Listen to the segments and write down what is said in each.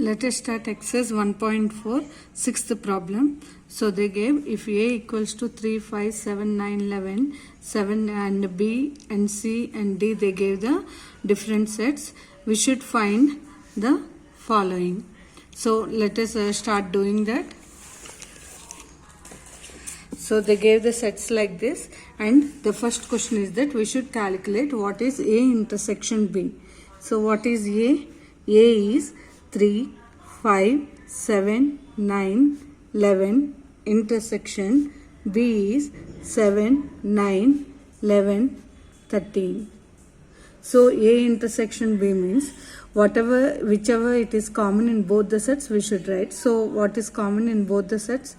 Let us start exercise 1.4, sixth problem. So they gave if A equals to 3, 5, 7, 9, 11, 7 and B and C and D, they gave the different sets. We should find the following. So let us start doing that. So they gave the sets like this, and the first question is that we should calculate what is A intersection B. So what is A? A is 3, 5, 7, 9, 11 intersection. B is 7, 9, 11, 13. So A intersection B means whichever it is common in both the sets we should write. So what is common in both the sets?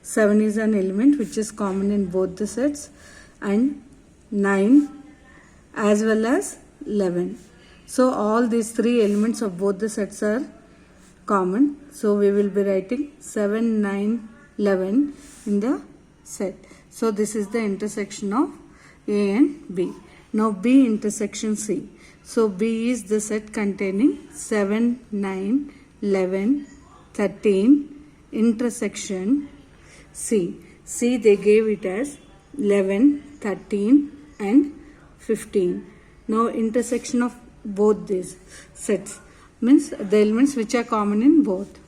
7 is an element which is common in both the sets, and 9 as well as 11. So all these three elements of both the sets are common. So we will be writing 7, 9, 11 in the set. So this is the intersection of A and B. Now B intersection C. So B is the set containing 7, 9, 11, 13 intersection C. C they gave it as 11, 13 and 15. Now intersection of both these sets means the elements which are common in both.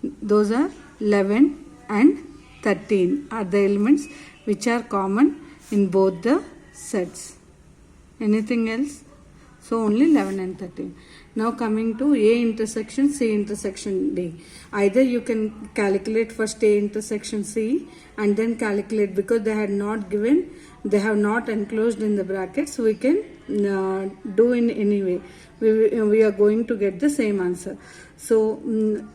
Those are 11 and 13 are the elements which are common in both the sets. Anything else? So only 11 and 13. Now coming to A intersection C intersection D. Either you can calculate first A intersection C and then calculate, because they have not enclosed in the brackets, so we can do in any way. We are going to get the same answer. So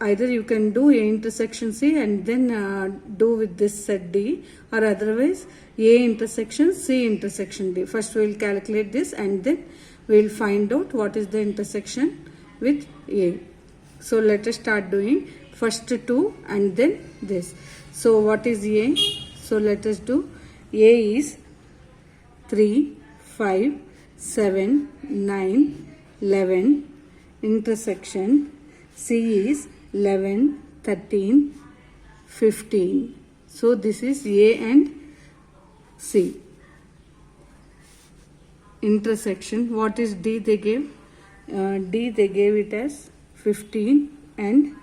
either you can do A intersection C and then do with this set D, or otherwise A intersection C intersection D. First we will calculate this and then we will find out what is the intersection with A. So let us start doing first two and then this. So what is A? So let us do. A is 3, 5, 7, 9, 11 intersection. C is 11, 13, 15. So this is A and C. Intersection. What is D they gave? D they gave it as 15 and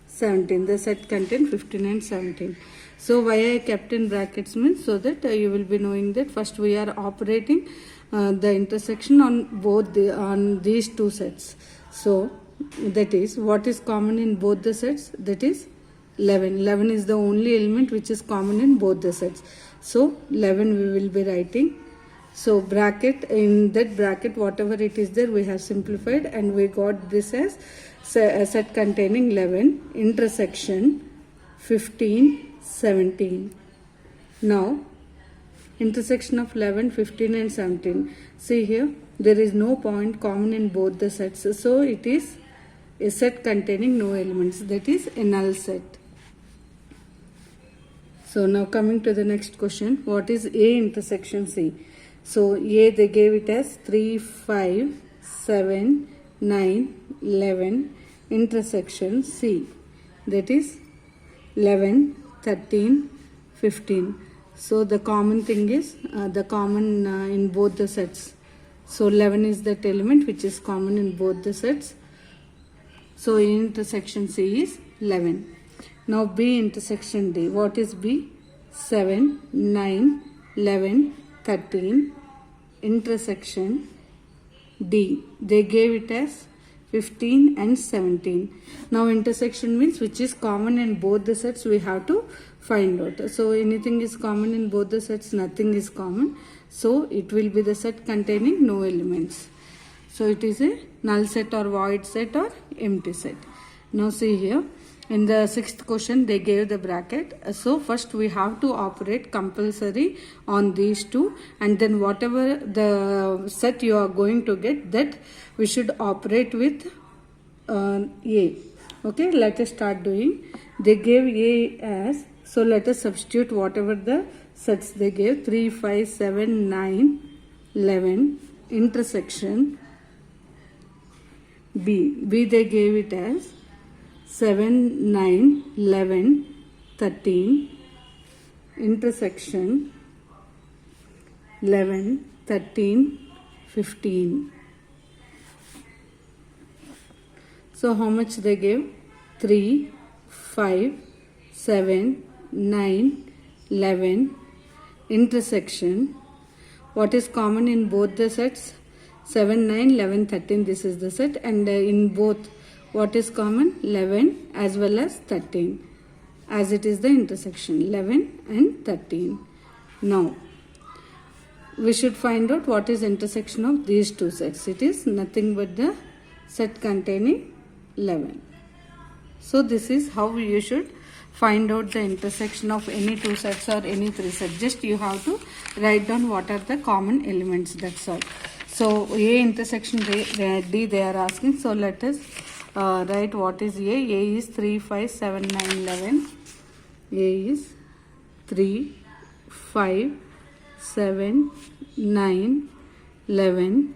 17. The set contains 15 and 17. So why I kept in brackets means so that you will be knowing that first we are operating the intersection on these two sets. So that is what is common in both the sets, that is 11. 11 is the only element which is common in both the sets. So 11 we will be writing. So bracket, in that bracket whatever it is there we have simplified and we got this as a set containing 11 intersection 15, 17. Now intersection of 11, 15 and 17. See here, there is no point common in both the sets. So it is a set containing no elements, that is a null set. So now coming to the next question, what is A intersection C? So A they gave it as 3, 5, 7, 9, 11 intersection C, that is 11, 13, 15. So the common thing is the common in both the sets. So 11 is that element which is common in both the sets. So A intersection C is 11. Now B intersection D. What is B? 7, 9, 11, 13 intersection D. They gave it as 15 and 17. Now intersection means which is common in both the sets we have to find out. So anything is common in both the sets, nothing is common. So it will be the set containing no elements. So it is a null set or void set or empty set. Now see here. In the sixth question, they gave the bracket. So first we have to operate compulsory on these two, and then whatever the set you are going to get, that we should operate with A. Okay, let us start doing. They gave A as, so let us substitute whatever the sets they gave. 3, 5, 7, 9, 11 intersection B. B they gave it as 7, 9, 11, 13, intersection 11, 13, 15. So how much they gave? 3, 5, 7, 9, 11, intersection. What is common in both the sets? 7, 9, 11, 13, this is the set, and in both what is common? 11 as well as 13, as it is the intersection 11 and 13. Now we should find out what is intersection of these two sets. It is nothing but the set containing 11. So this is how you should find out the intersection of any two sets or any three sets. Just you have to write down what are the common elements, that's all. So A intersection D they are asking. So let us write what is A. A is 3, 5, 7, 9, 11. A is 3, 5, 7, 9, 11.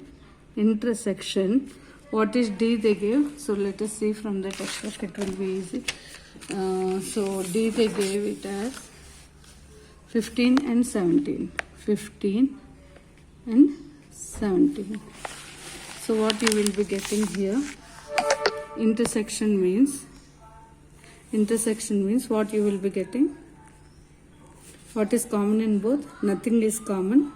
Intersection. What is D they gave? So let us see from the textbook, it will be easy. So D they gave it as 15 and 17. 15 and 17. So what you will be getting here? Intersection means what you will be getting? What is common in both? Nothing is common.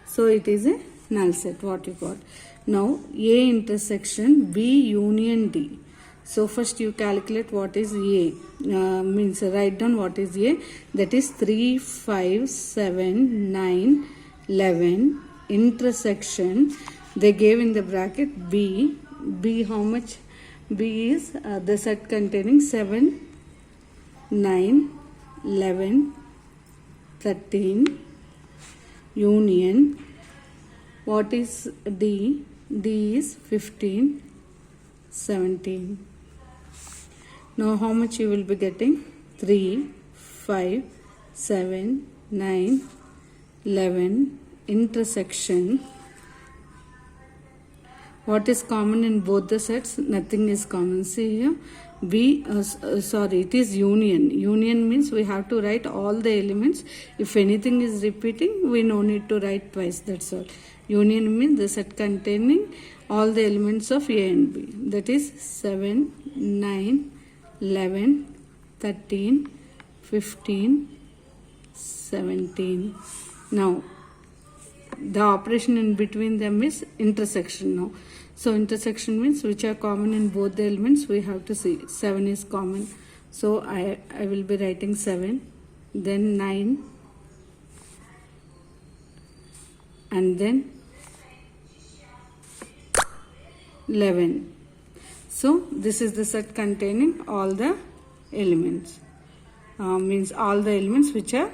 So it is a null set, what you got. Now A intersection B union D. So first you calculate what is A. Means write down what is A. That is 3, 5, 7, 9, 11. Intersection. They gave in the bracket B. B how much? B is the set containing 7, 9, 11, 13, union. What is D? D is 15, 17. Now how much you will be getting? 3, 5, 7, 9, 11, intersection. What is common in both the sets? Nothing is common. See here, B, it is union. Union means we have to write all the elements. If anything is repeating, we no need to write twice, that's all. Union means the set containing all the elements of A and B. That is 7, 9, 11, 13, 15, 17. Now, the operation in between them is intersection now. So intersection means which are common in both the elements, we have to see. 7 is common. So I will be writing 7, then 9, and then 11. So this is the set containing all the elements. Means all the elements which are